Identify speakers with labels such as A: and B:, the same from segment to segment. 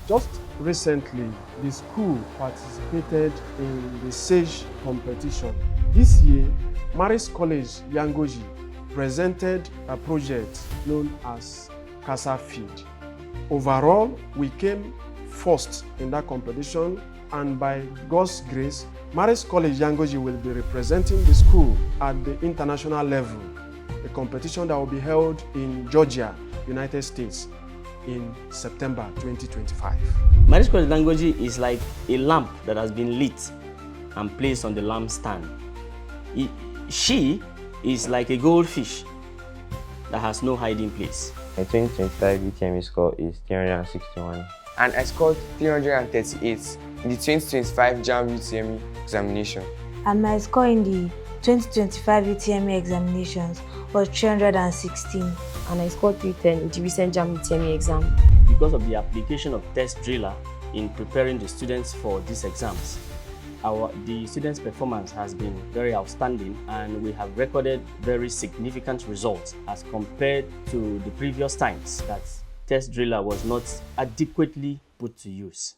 A: Just recently, the school participated in the Sage competition. This year, Marist College Yangoji presented a project known as Cassafeed. Overall, we came first in that competition, and by God's grace, Marist College Yangoji will be representing the school at the international level, a competition that will be held in Georgia, United States, in September 2025.
B: Marist College Yangoji is like a lamp that has been lit and placed on the lampstand. She is like a goldfish that has no hiding place.
C: My 2025 UTME score is 361.
D: And I scored 338 in the 2025 JAMB UTME examination.
E: And my score in the 2025 UTME examinations was 316.
F: And I scored 310 in the recent JAMB UTME exam.
B: Because of the application of TestDriller in preparing the students for these exams, the students' performance has been very outstanding, and we have recorded very significant results as compared to the previous times that TestDriller was not adequately put to use.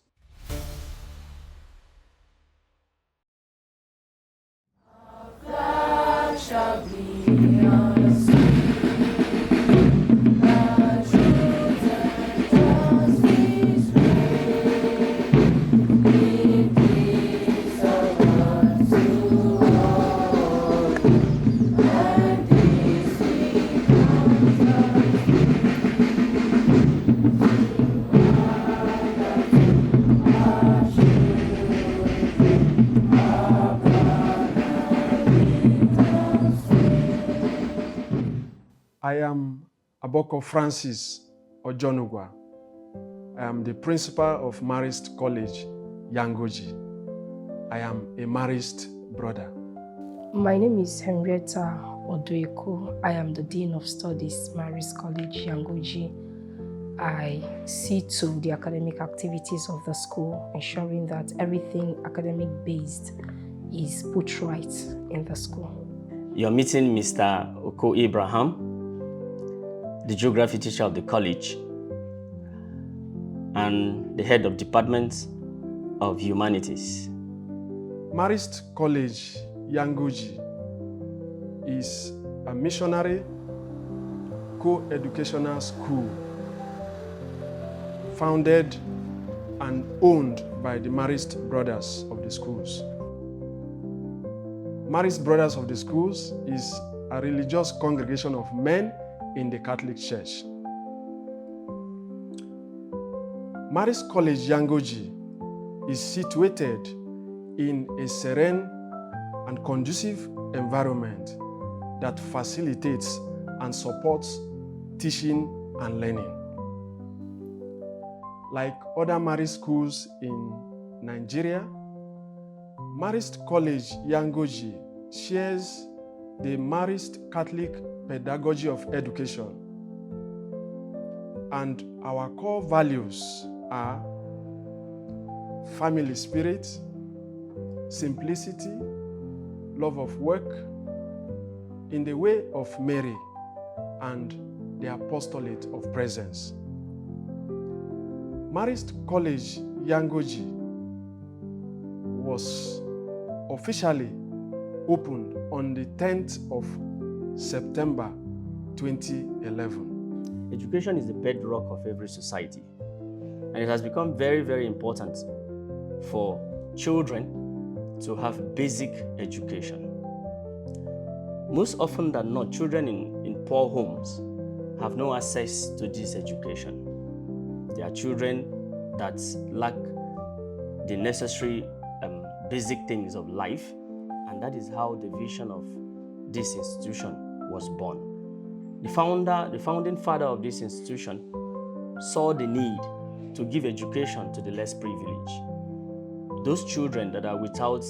A: I am Aboko Francis Ojonugwa. I am the principal of Marist College Yangoji. I am a Marist brother.
G: My name is Henrietta Odoeko. I am the Dean of Studies, Marist College Yangoji. I see to the academic activities of the school, ensuring that everything academic-based is put right in the school.
B: You're meeting Mr. Oko Abraham, the geography teacher of the college and the head of Department of Humanities.
A: Marist College Yangoji is a missionary co-educational school founded and owned by the Marist Brothers of the schools. Marist Brothers of the schools is a religious congregation of men in the Catholic Church. Marist College Yangoji is situated in a serene and conducive environment that facilitates and supports teaching and learning. Like other Marist schools in Nigeria, Marist College Yangoji shares the Marist Catholic pedagogy of education, and our core values are family spirit, simplicity, love of work, in the way of Mary, and the apostolate of presence. Marist College Yangoji was officially opened on the 10th of September 2011.
B: Education is the bedrock of every society, and it has become very, very important for children to have basic education. Most often than not, children in poor homes have no access to this education. There are children that lack the necessary basic things of life, and that is how the vision of this institution was born. The founding father of this institution saw the need to give education to the less privileged. Those children that are without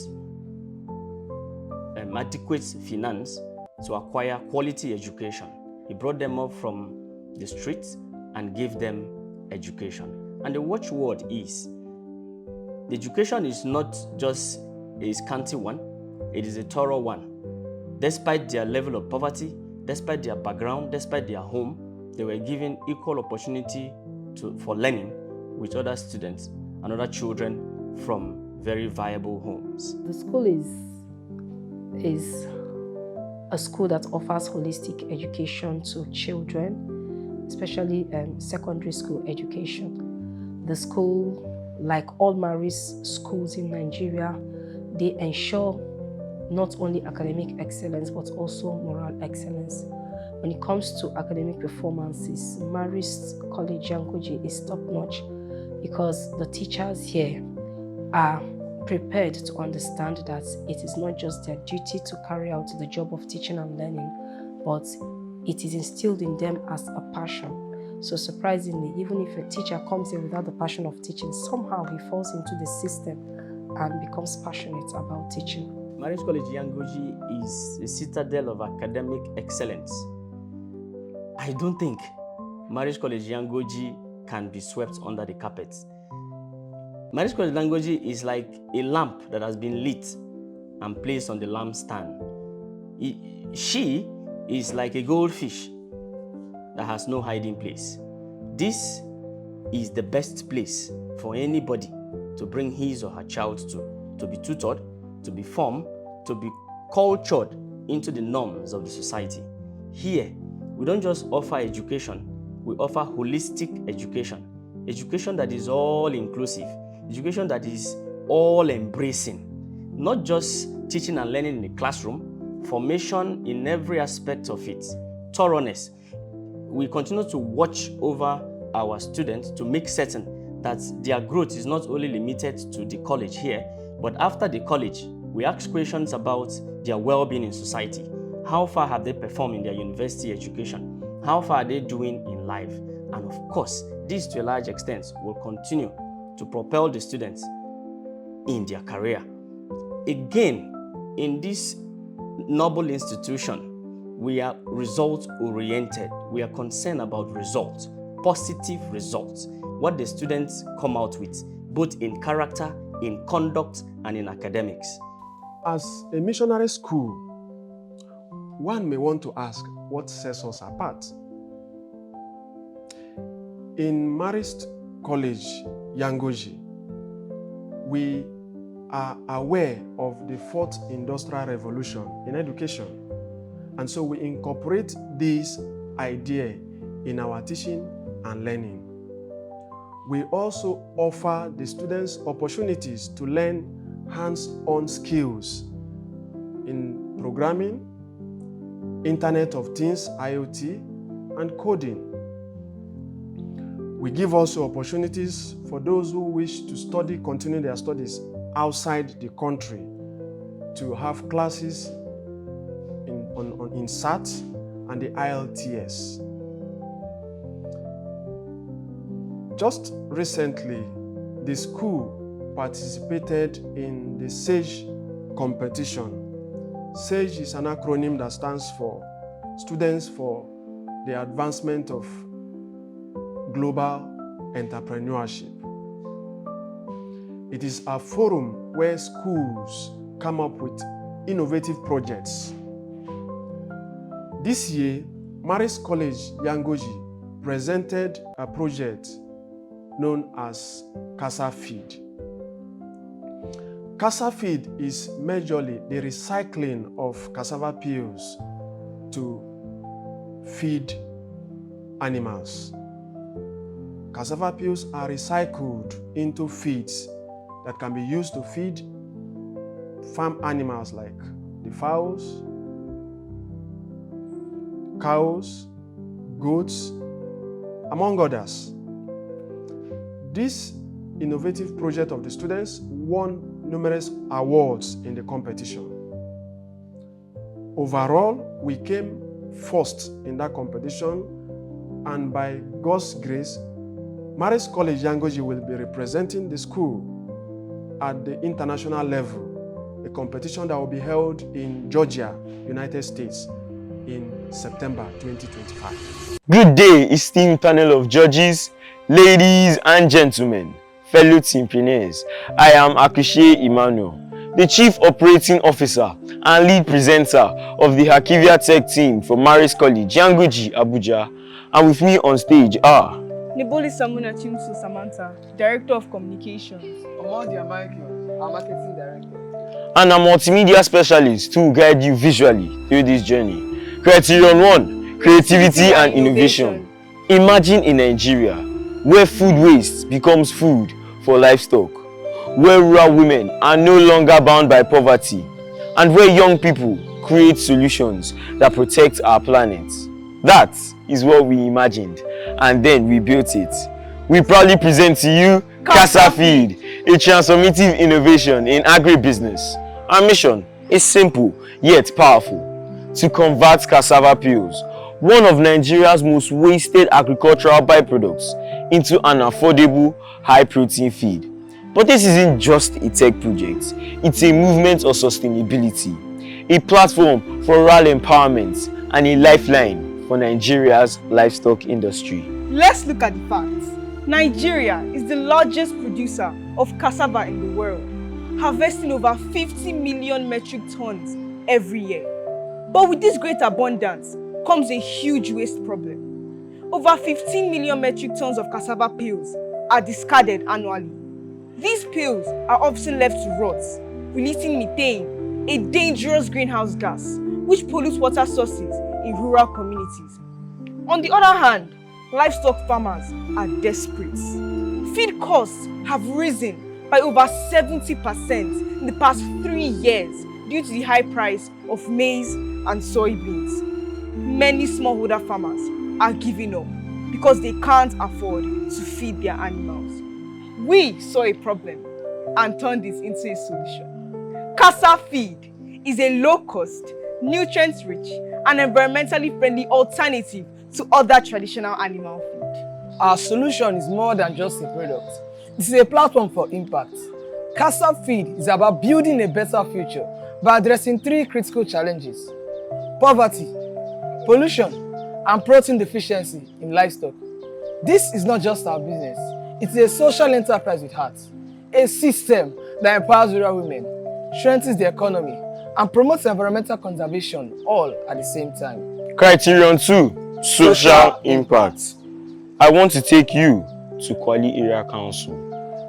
B: adequate finance to acquire quality education. He brought them up from the streets and gave them education. And the watchword is, the education is not just a scanty one, it is a thorough one. Despite their level of poverty, despite their background, despite their home, they were given equal opportunity for learning with other students and other children from very viable homes.
G: The school is a school that offers holistic education to children, especially secondary school education. The school, like all Marist schools in Nigeria, they ensure not only academic excellence but also moral excellence. When it comes to academic performances, Marist College Yangoji is top-notch because the teachers here are prepared to understand that it is not just their duty to carry out the job of teaching and learning, but it is instilled in them as a passion. So surprisingly, even if a teacher comes in without the passion of teaching, somehow he falls into the system and becomes passionate about teaching.
B: Marist College Yangoji is a citadel of academic excellence. I don't think Marist College Yangoji can be swept under the carpet. Marist College Yangoji is like a lamp that has been lit and placed on the lampstand. She is like a goldfish that has no hiding place. This is the best place for anybody to bring his or her child to be tutored, to be formed, to be cultured into the norms of the society. Here, we don't just offer education, we offer holistic education. Education that is all-inclusive, education that is all-embracing. Not just teaching and learning in the classroom, formation in every aspect of it, thoroughness. We continue to watch over our students to make certain that their growth is not only limited to the college here, but after the college, we ask questions about their well-being in society. How far have they performed in their university education? How far are they doing in life? And of course, this to a large extent will continue to propel the students in their career. Again, in this noble institution, we are result-oriented. We are concerned about results, positive results, what the students come out with, both in character, in conduct, and in academics.
A: As a missionary school, one may want to ask what sets us apart. In Marist College Yangoji, we are aware of the fourth industrial revolution in education, and so we incorporate this idea in our teaching and learning. We also offer the students opportunities to learn hands-on skills in programming, Internet of Things, IoT, and coding. We give also opportunities for those who wish to continue their studies outside the country, to have classes in SAT and the IELTS. Just recently, the school participated in the SAGE competition. SAGE is an acronym that stands for Students for the Advancement of Global Entrepreneurship. It is a forum where schools come up with innovative projects. This year, Marist College Yangoji presented a project known as Cassafeed. Cassafeed is majorly the recycling of cassava peels to feed animals. Cassava peels are recycled into feeds that can be used to feed farm animals like the fowls, cows, goats, among others. This innovative project of the students won numerous awards in the competition. Overall, we came first in that competition, and by God's grace, Marist College Yangoji will be representing the school at the international level, a competition that will be held in Georgia, United States, in September 2025.
D: Good day, esteemed panel of judges, ladies and gentlemen, fellow teampreneurs. I am Akushe Emmanuel, the Chief Operating Officer and lead presenter of the Hakivia Tech team for Marist College Yangoji Abuja, and with me on stage are
H: Neboli Samuna Chimsu Samantha, Director of Communications.
I: Omodia Michael, our Marketing Director.
D: And a multimedia specialist to guide you visually through this journey. Criterion 1, creativity and innovation. Imagine a Nigeria where food waste becomes food for livestock, where rural women are no longer bound by poverty, and where young people create solutions that protect our planet. That is what we imagined, and then we built it. We proudly present to you Cassafeed, a transformative innovation in agribusiness. Our mission is simple yet powerful: to convert cassava peels, one of Nigeria's most wasted agricultural byproducts, into an affordable, high-protein feed. But this isn't just a tech project, it's a movement of sustainability, a platform for rural empowerment, and a lifeline for Nigeria's livestock industry.
H: Let's look at the facts. Nigeria is the largest producer of cassava in the world, harvesting over 50 million metric tons every year. But with this great abundance comes a huge waste problem. Over 15 million metric tons of cassava peels are discarded annually. These peels are often left to rot, releasing methane, a dangerous greenhouse gas, which pollutes water sources in rural communities. On the other hand, livestock farmers are desperate. Feed costs have risen by over 70% in the past 3 years due to the high price of maize and soybeans. Many smallholder farmers are giving up because they can't afford to feed their animals. We saw a problem and turned it into a solution. Cassafeed is a low-cost, nutrient-rich, and environmentally friendly alternative to other traditional animal feed.
I: Our solution is more than just a product. This is a platform for impact. Cassafeed is about building a better future by addressing 3 critical challenges: poverty, pollution, and protein deficiency in livestock. This is not just our business, it is a social enterprise with heart, a system that empowers rural women, strengthens the economy, and promotes environmental conservation all at the same time.
D: Criterion 2, social impact. I want to take you to Kwali Area Council,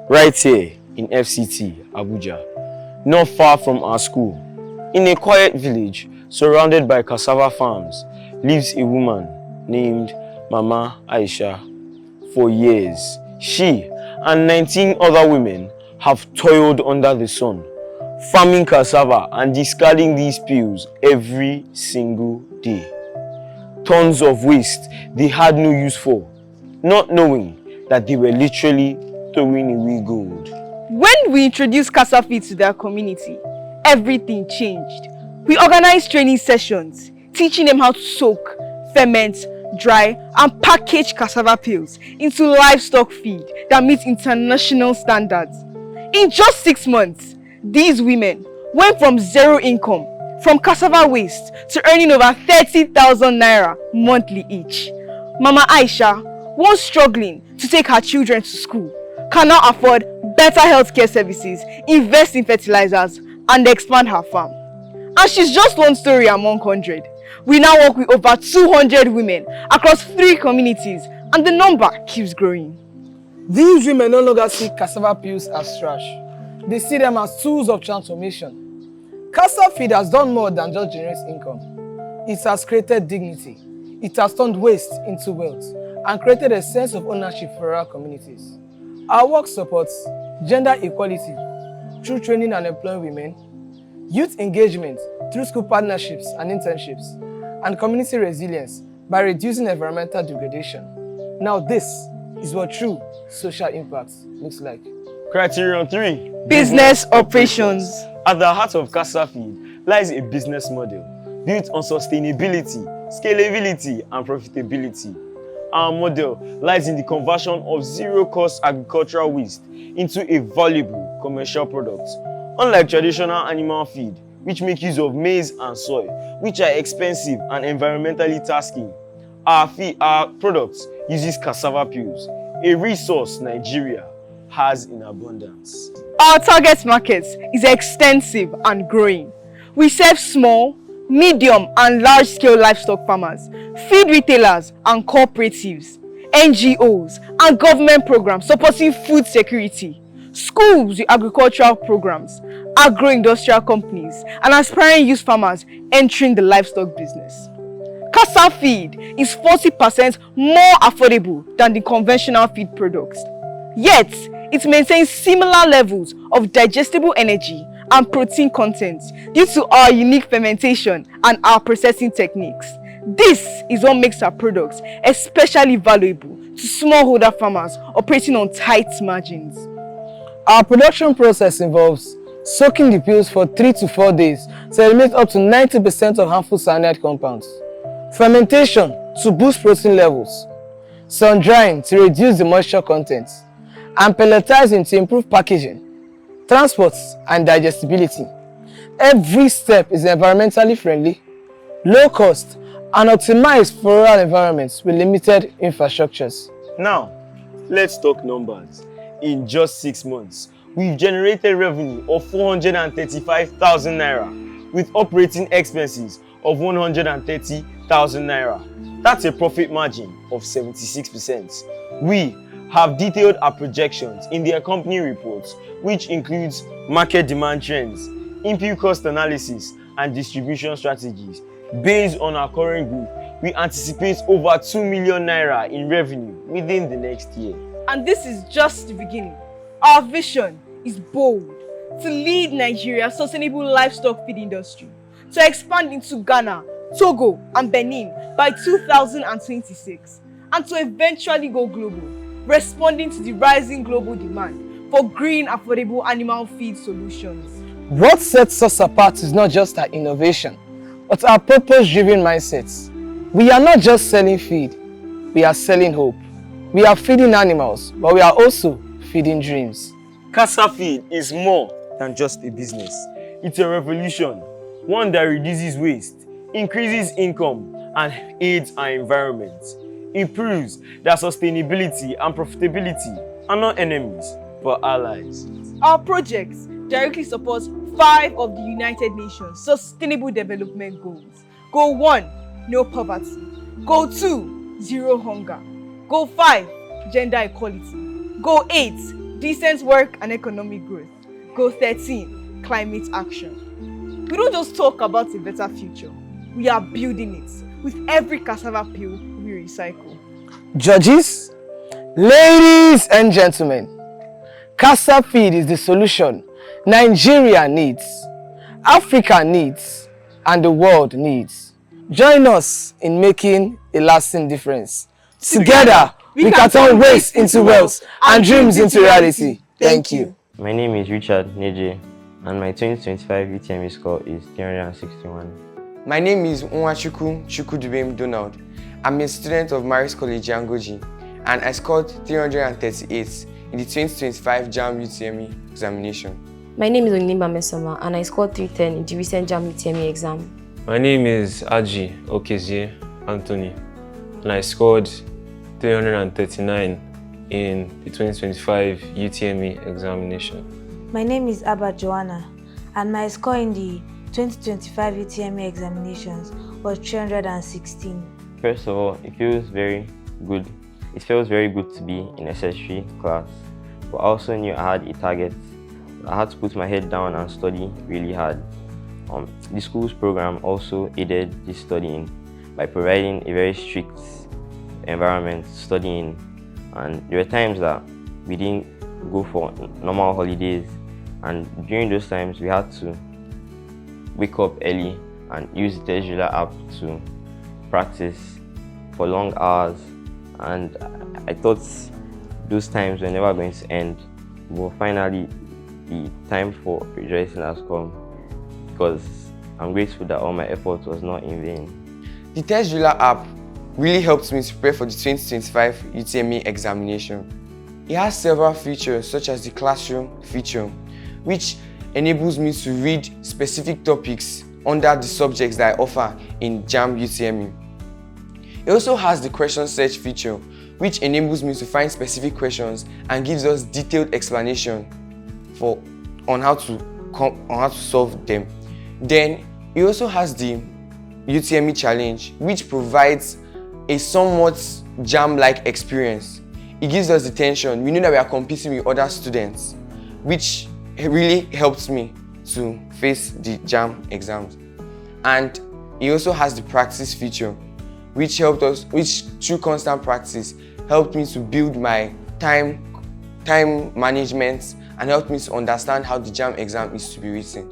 D: right here in FCT, Abuja, not far from our school. In a quiet village surrounded by cassava farms lives a woman named Mama Aisha. For years, she and 19 other women have toiled under the sun, farming cassava and discarding these peels every single day. Tons of waste they had no use for, not knowing that they were literally throwing away gold.
H: When we introduced Cassafeed to their community, everything changed. We organized training sessions, teaching them how to soak, ferment, dry, and package cassava peels into livestock feed that meets international standards. In just 6 months, these women went from zero income from cassava waste to earning over 30,000 naira monthly each. Mama Aisha, once struggling to take her children to school, can now afford better healthcare services, invest in fertilizers, and expand her farm. And she's just one story among 100. We now work with over 200 women across 3 communities, and the number keeps growing.
I: These women no longer see cassava peels as trash. They see them as tools of transformation. Cassafeed has done more than just generate income. It has created dignity. It has turned waste into wealth and created a sense of ownership for our communities. Our work supports gender equality through training and employing women, youth engagement through school partnerships and internships, and community resilience by reducing environmental degradation. Now this is what true social impact looks like.
D: Criterion 3,
H: Business operations.
D: At the heart of Cassafeed lies a business model built on sustainability, scalability, and profitability. Our model lies in the conversion of zero-cost agricultural waste into a valuable commercial product. Unlike traditional animal feed, which make use of maize and soy, which are expensive and environmentally tasking, our product uses cassava peels, a resource Nigeria has in abundance.
H: Our target market is extensive and growing. We serve small, medium, and large-scale livestock farmers, feed retailers, and cooperatives, NGOs, and government programs supporting food security, schools with agricultural programs, agro-industrial companies, and aspiring youth farmers entering the livestock business. Cassafeed is 40% more affordable than the conventional feed products. Yet, it maintains similar levels of digestible energy and protein content due to our unique fermentation and our processing techniques. This is what makes our products especially valuable to smallholder farmers operating on tight margins.
I: Our production process involves soaking the peels for 3 to 4 days to eliminate up to 90% of harmful cyanide compounds, fermentation to boost protein levels, sun drying to reduce the moisture content, and pelletizing to improve packaging, transport, and digestibility. Every step is environmentally friendly, low cost, and optimized for rural environments with limited infrastructures.
D: Now, let's talk numbers. In just 6 months, we've generated revenue of 435,000 naira with operating expenses of 130,000 naira. That's a profit margin of 76%. We have detailed our projections in the accompanying reports, which includes market demand trends, input cost analysis, and distribution strategies. Based on our current growth, we anticipate over 2 million naira in revenue within the next year.
H: And this is just the beginning. Our vision is bold: to lead Nigeria's sustainable livestock feed industry, to expand into Ghana, Togo, and Benin by 2026, and to eventually go global, responding to the rising global demand for green, affordable animal feed solutions.
I: What sets us apart is not just our innovation, but our purpose-driven mindsets. We are not just selling feed, we are selling hope. We are feeding animals, but we are also feeding dreams.
D: Cassafeed is more than just a business. It's a revolution, one that reduces waste, increases income, and aids our environment. It proves that sustainability and profitability are not enemies, but allies.
H: Our projects directly support 5 of the United Nations Sustainable Development Goals. Goal 1, no poverty. Goal 2, zero hunger. Goal 5, gender equality. Goal 8, decent work and economic growth. Goal 13, climate action. We don't just talk about a better future, we are building it with every cassava peel we recycle.
I: Judges, ladies and gentlemen, Cassafeed is the solution Nigeria needs, Africa needs, and the world needs. Join us in making a lasting difference. Together, we can turn waste into wealth and dreams into reality. Thank you.
C: My name is Richard Neje, and my 2025 UTME score is 361.
J: My name is Unwachuku Chukudubem Donald. I'm a student of Marist College Yangoji, and I scored 338 in the 2025 JAMB UTME examination.
F: My name is Onimba Mesoma, and I scored 310 in the recent JAMB UTME exam.
K: My name is Aji Okezie Anthony, and I scored 339 in the 2025 UTME examination.
E: My name is Abba Joanna, and my score in the 2025 UTME examinations was 316.
C: First of all, it feels very good. It feels very good to be in SS3 class, but I also knew I had a target. I had to put my head down and study really hard. The school's program also aided this studying by providing a very strict environment studying, and there were times that we didn't go for normal holidays, and during those times we had to wake up early and use the TestDriller app to practice for long hours, and I thought those times were never going to end, but finally the time for rejoicing has come, because I'm grateful that all my effort was not in vain.
J: The TestDriller app really helped me to prepare for the 2025 UTME examination. It has several features such as the classroom feature, which enables me to read specific topics under the subjects that I offer in JAMB UTME. It also has the question search feature, which enables me to find specific questions and gives us detailed explanation on how to solve them. Then it also has the UTME challenge, which provides a somewhat JAMB-like experience. It gives us the tension. We know that we are competing with other students, which really helped me to face the JAMB exams. And it also has the practice feature, which through constant practice helped me to build my time management and helped me to understand how the JAMB exam is to be written.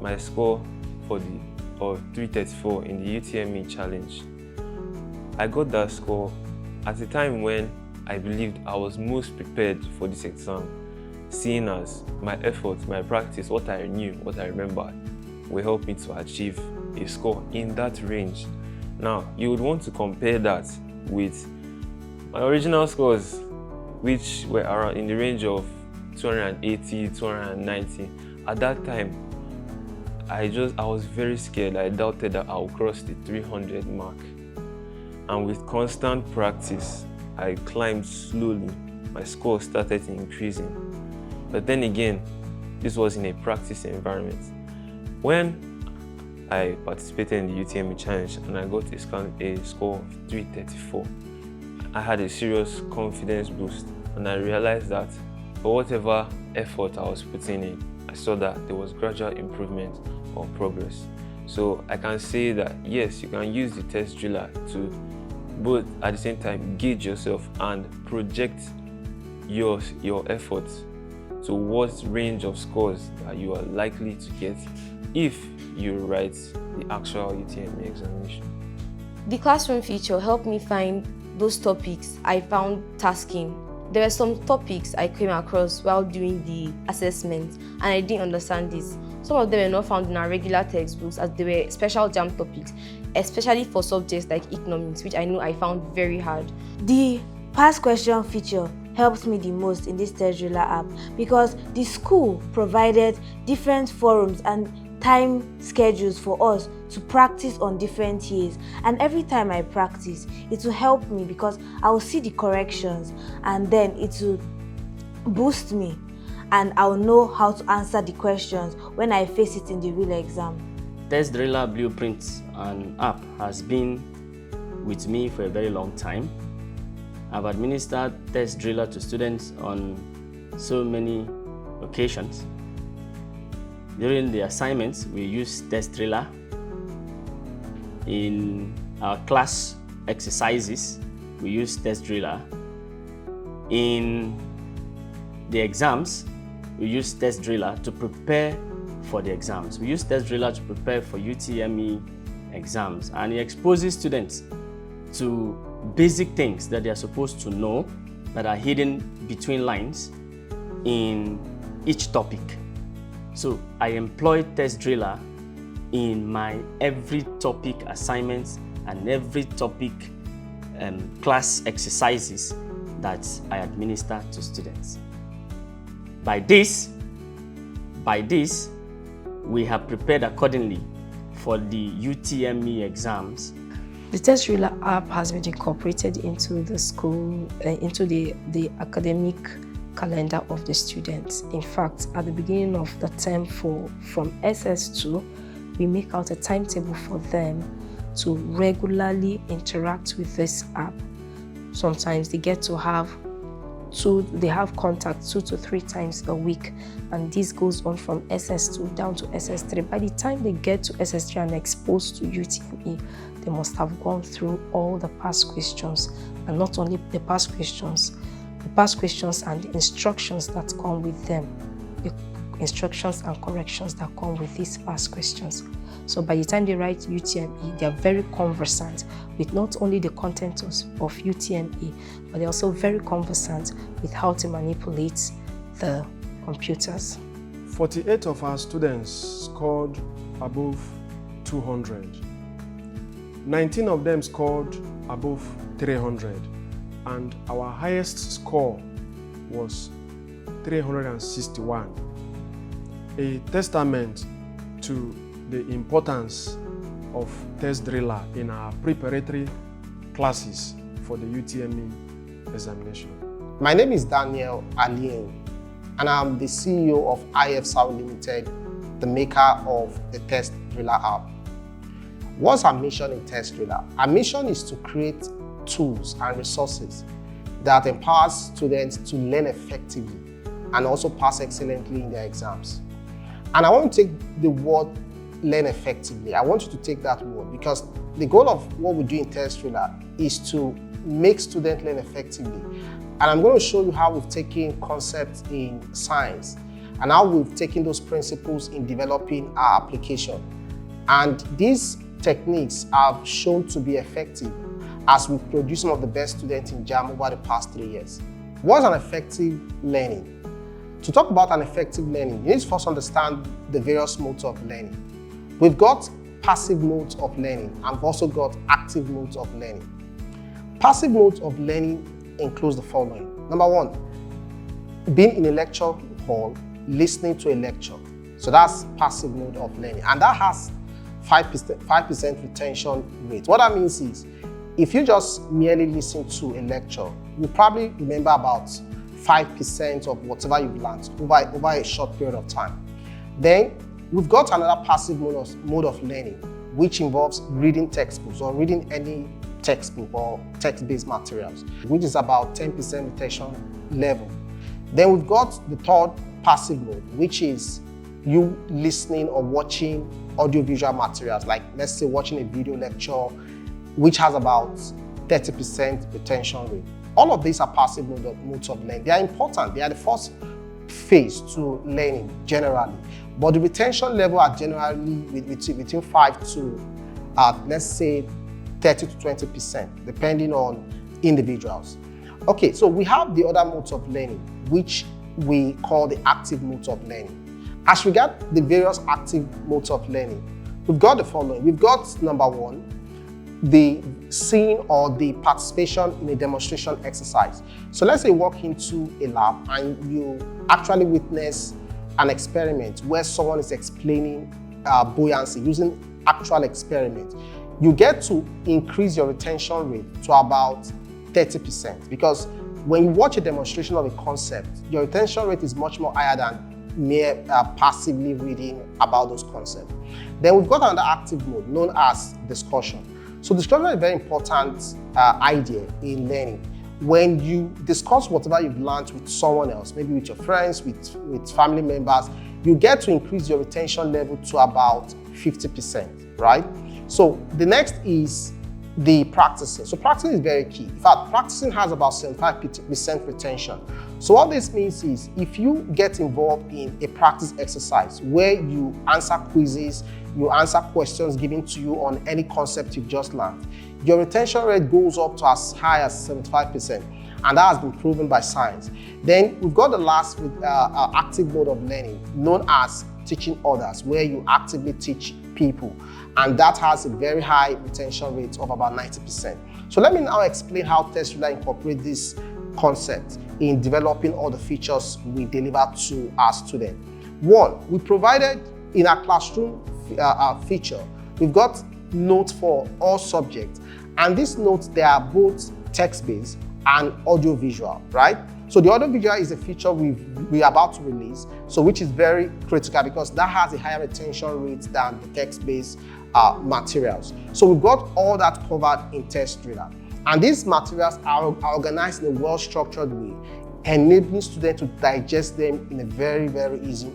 K: My score of 334 in the UTME challenge. I got that score at a time when I believed I was most prepared for this exam, seeing as my efforts, my practice, what I knew, what I remembered, will help me to achieve a score in that range. Now, you would want to compare that with my original scores, which were around in the range of 280, 290. At that time, I was very scared. I doubted that I would cross the 300 mark. And with constant practice, I climbed slowly. My score started increasing. But then again, this was in a practice environment. When I participated in the UTME challenge and I got a score of 334, I had a serious confidence boost, and I realized that for whatever effort I was putting in, I saw that there was gradual improvement or progress. So I can say that yes, you can use the TestDriller to both at the same time gauge yourself and project your efforts to what range of scores that you are likely to get if you write the actual UTME examination.
F: The classroom feature helped me find those topics I found tasking. There were some topics I came across while doing the assessment and I didn't understand this. Some of them were not found in our regular textbooks as they were special JAMB topics, especially for subjects like economics, which I know I found very hard.
E: The past question feature helped me the most in this TestDriller app because the school provided different forums and time schedules for us to practice on different years, and every time I practice it will help me because I will see the corrections and then it will boost me and I'll know how to answer the questions when I face it in the real exam.
B: TestDriller Blueprint and app has been with me for a very long time. I've administered TestDriller to students on so many occasions. During the assignments, we use TestDriller. In our class exercises, we use TestDriller. In the exams, we use TestDriller to prepare for the exams. We use TestDriller to prepare for UTME exams, and it exposes students to basic things that they are supposed to know that are hidden between lines in each topic. So I employ TestDriller in my every topic assignments and every topic class exercises that I administer to students. By this, we have prepared accordingly for the UTME exams.
G: The TestDriller app has been incorporated into the school, into the academic calendar of the students. In fact, at the beginning of the term from SS2, we make out a timetable for them to regularly interact with this app. Sometimes they get to have contact 2 to 3 times a week, and this goes on from SS2 down to SS3. By the time they get to SS3 and exposed to UTME, they must have gone through all the past questions, and not only the past questions and the instructions that come with them, the instructions and corrections that come with these past questions. So by the time they write UTME, they are very conversant with not only the content of UTME, but they're also very conversant with how to manipulate the computers.
A: 48 of our students scored above 200. 19 of them scored above 300. And our highest score was 361, a testament to the importance of TestDriller in our preparatory classes for the UTME examination.
L: My name is Daniel Alien, and I'm the CEO of IF South Limited, the maker of the TestDriller app. What's our mission in TestDriller? Our mission is to create tools and resources that empowers students to learn effectively and also pass excellently in their exams. And I want to take the word learn effectively. I want you to take that word because the goal of what we do in TestDriller is to make students learn effectively. And I'm going to show you how we've taken concepts in science and how we've taken those principles in developing our application. And these techniques have shown to be effective as we've produced some of the best students in JAMB over the past 3 years. What's an effective learning? To talk about an effective learning, you need to first understand the various modes of learning. We've got passive modes of learning and we've also got active modes of learning. Passive modes of learning includes the following. Number one, being in a lecture hall, listening to a lecture. So that's passive mode of learning. And that has 5% retention rate. What that means is, if you just merely listen to a lecture, you probably remember about 5% of whatever you've learned over a short period of time. Then we've got another passive mode of learning, which involves reading textbooks or reading any textbook or text-based materials, which is about 10% retention level. Then we've got the third passive mode, which is you listening or watching audiovisual materials, like let's say watching a video lecture, which has about 30% retention rate. All of these are passive modes of learning. They are important. They are the first phase to learning generally. But the retention level are generally between 5 to, let's say, 30 to 20%, depending on individuals. Okay, so we have the other modes of learning, which we call the active modes of learning. As regards the various active modes of learning, we've got the following. We've got number one, the seeing or the participation in a demonstration exercise. So let's say you walk into a lab and you actually witness an experiment where someone is explaining buoyancy using actual experiment. You get to increase your retention rate to about 30% because when you watch a demonstration of a concept, your retention rate is much more higher than mere passively reading about those concepts. Then we've got another active mode known as discussion. So discussion is a very important idea in learning. When you discuss whatever you've learned with someone else, maybe with your friends, with family members, you get to increase your retention level to about 50%, right? So the next is the practicing. So practicing is very key. In fact, practicing has about 75% retention. So what this means is if you get involved in a practice exercise where you answer quizzes, you answer questions given to you on any concept you've just learned, your retention rate goes up to as high as 75%. And that has been proven by science. Then we've got the last active mode of learning known as teaching others, where you actively teach people. And that has a very high retention rate of about 90%. So let me now explain how TestDriller incorporates this concept in developing all the features we deliver to our students. One, we provided in our classroom feature, we've got notes for all subjects. And these notes, they are both text-based and audio-visual, right? So the audio-visual is a feature we're about to release, so which is very critical because that has a higher retention rate than the text-based materials. So we've got all that covered in TestDriller. And these materials are organized in a well-structured way, enabling students to digest them in a very, very easy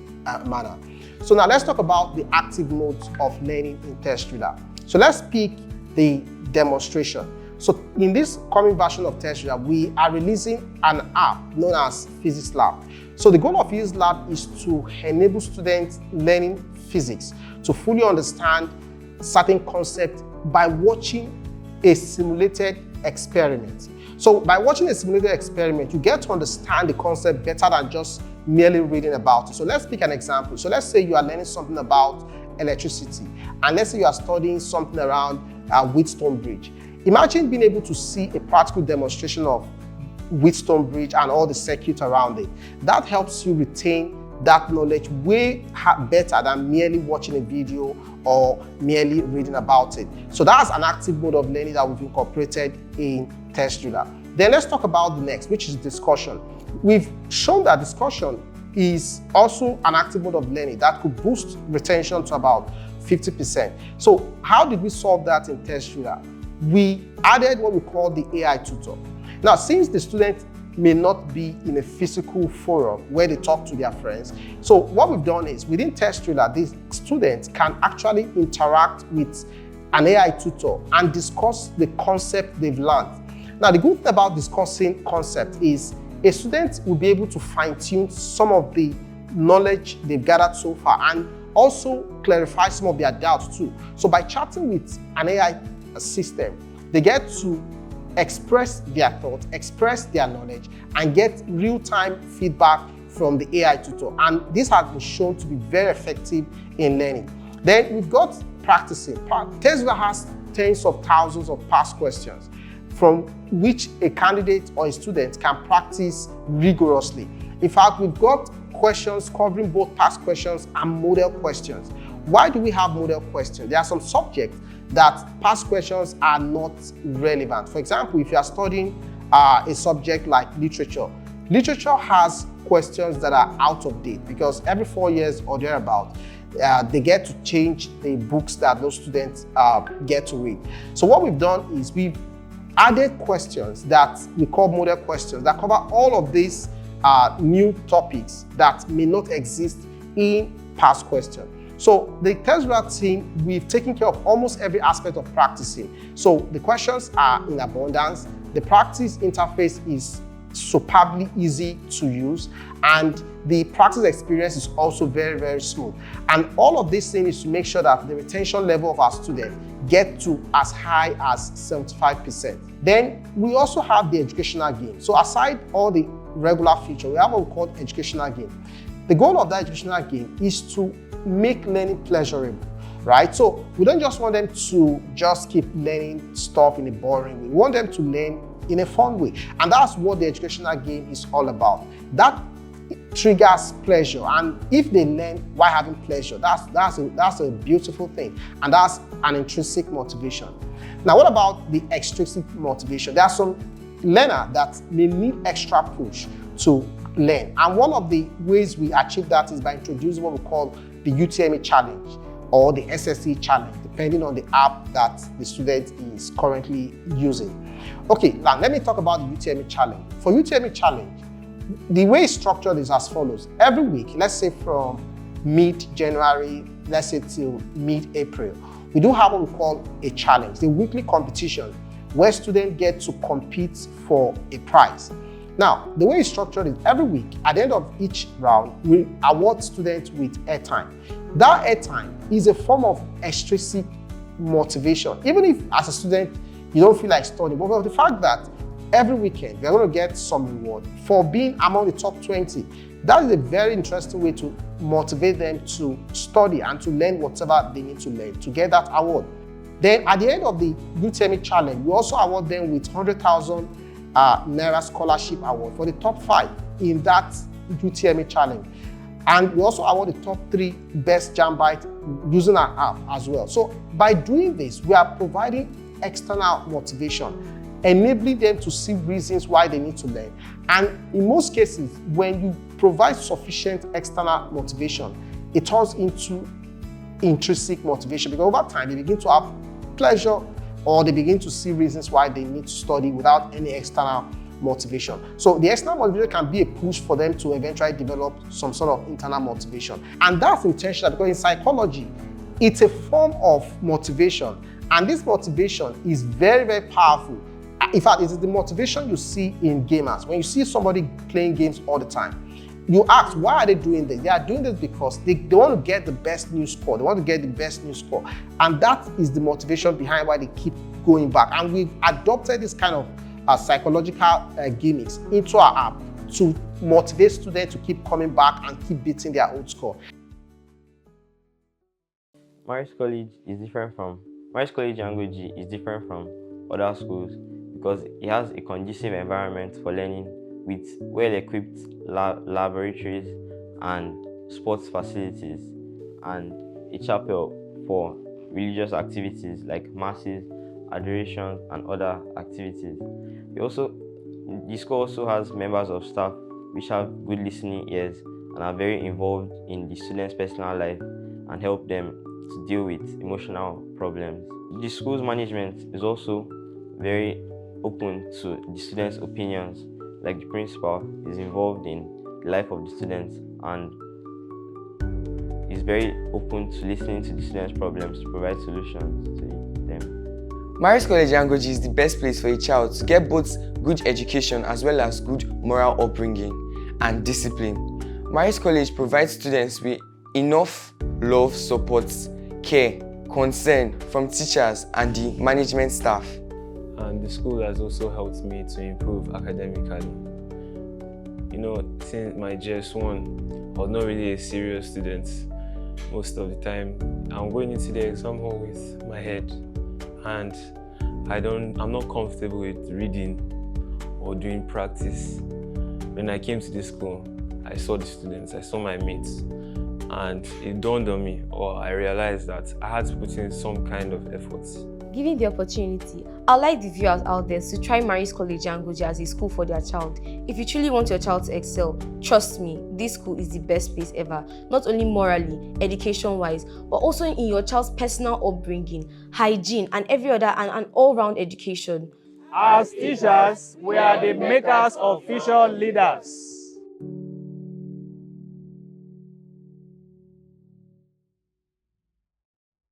L: manner. So now let's talk about the active modes of learning in TestDriller. So let's pick the demonstration. So in this coming version of TestDriller, we are releasing an app known as Physics Lab. So the goal of Physics Lab is to enable students learning physics to fully understand certain concepts by watching a simulated experiment. So by watching a simulated experiment, you get to understand the concept better than just merely reading about it. So let's pick an example. So let's say you are learning something about electricity, and let's say you are studying something around Wheatstone Bridge. Imagine being able to see a practical demonstration of Wheatstone Bridge and all the circuit around it. That helps you retain that knowledge way better than merely watching a video or merely reading about it. So that's an active mode of learning that we've incorporated in TestDriller. Then let's talk about the next, which is discussion. We've shown that discussion is also an active mode of learning that could boost retention to about 50%. So how did we solve that in TestDriller? we added what we call the AI tutor. Now, since the student may not be in a physical forum where they talk to their friends, so what we've done is within TestDriller, these students can actually interact with an AI tutor and discuss the concept they've learned. Now, the good thing about discussing concept is a student will be able to fine-tune some of the knowledge they've gathered so far and also clarify some of their doubts too. So by chatting with an AI system, they get to express their thoughts, express their knowledge, and get real-time feedback from the AI tutor. And this has been shown to be very effective in learning. Then we've got practicing. TestDriller has tens of thousands of past questions from which a candidate or a student can practice rigorously. In fact, we've got questions covering both past questions and model questions. Why do we have model questions? There are some subjects that past questions are not relevant. For example, if you are studying a subject like literature, literature has questions that are out of date because every 4 years or thereabout, they get to change the books that those students get to read. So what we've done is we've added questions that we call model questions that cover all of these new topics that may not exist in past questions. So the TestDriller team, we've taken care of almost every aspect of practicing. So the questions are in abundance, the practice interface is superbly easy to use, and the practice experience is also very, very smooth. And all of this thing is to make sure that the retention level of our students get to as high as 75%. Then we also have the educational game. So aside all the regular features, we have what we call educational game. The goal of that educational game is to make learning pleasurable, right? So we don't just want them to just keep learning stuff in a boring way. We want them to learn in a fun way. And that's what the educational game is all about. That triggers pleasure. And if they learn while having pleasure, that's a beautiful thing. And that's an intrinsic motivation. Now, what about the extrinsic motivation? There are some learners that may need extra push to learn. And one of the ways we achieve that is by introducing what we call the UTME challenge or the SSE challenge, depending on the app that the student is currently using. Okay, now let me talk about the UTME challenge. For UTME challenge, the way it's structured is as follows. Every week, let's say from mid-January, let's say till mid-April, we do have what we call a challenge, the weekly competition where students get to compete for a prize. Now, the way it's structured is every week, at the end of each round, we award students with airtime. That airtime is a form of extrinsic motivation. Even if, as a student, you don't feel like studying, but for the fact that every weekend, you're going to get some reward for being among the top 20, that is a very interesting way to motivate them to study and to learn whatever they need to learn to get that award. Then at the end of the UTME challenge, we also award them with 100,000 Naira scholarship award for the top 5 in that UTME challenge. And we also award the top 3 best JAMB using our app as well. So by doing this, we are providing external motivation, enabling them to see reasons why they need to learn. And in most cases, when you provide sufficient external motivation, it turns into intrinsic motivation, because over time they begin to have pleasure or they begin to see reasons why they need to study without any external motivation. So the external motivation can be a push for them to eventually develop some sort of internal motivation. And that's intentional because in psychology, it's a form of motivation. And this motivation is very, very powerful. In fact, it is the motivation you see in gamers. When you see somebody playing games all the time, you ask, why are they doing this? They are doing this because they want to get the best new score. They want to get the best new score. And that is the motivation behind why they keep going back. And we've adopted this kind of psychological gimmicks into our app to motivate students to keep coming back and keep beating their old score.
C: Marist College Yangoji is different from other schools because it has a conducive environment for learning with well-equipped laboratories and sports facilities, and a chapel for religious activities like masses, adoration, and other activities. The school also has members of staff which have good listening ears and are very involved in the students' personal life and help them to deal with emotional problems. The school's management is also very open to the students' opinions. Like the principal is involved in the life of the students and is very open to listening to the students' problems to provide solutions to them.
J: Marist College Yangoji is the best place for a child to get both good education as well as good moral upbringing and discipline. Marist College provides students with enough love, support, care, concern from teachers and the management staff.
K: And the school has also helped me to improve academically. You know, since my JS1, I was not really a serious student most of the time. I'm going into the exam hall with my head, and I'm not comfortable with reading or doing practice. When I came to this school, I saw the students, I saw my mates, and it dawned on me, or I realized that I had to put in some kind of effort.
F: Given the opportunity, I'd like the viewers out there to try Marist College Yangoji as a school for their child. If you truly want your child to excel, trust me, this school is the best place ever. Not only morally, education-wise, but also in your child's personal upbringing, hygiene, and every other and an all-round education.
A: As teachers, we are the makers of future leaders.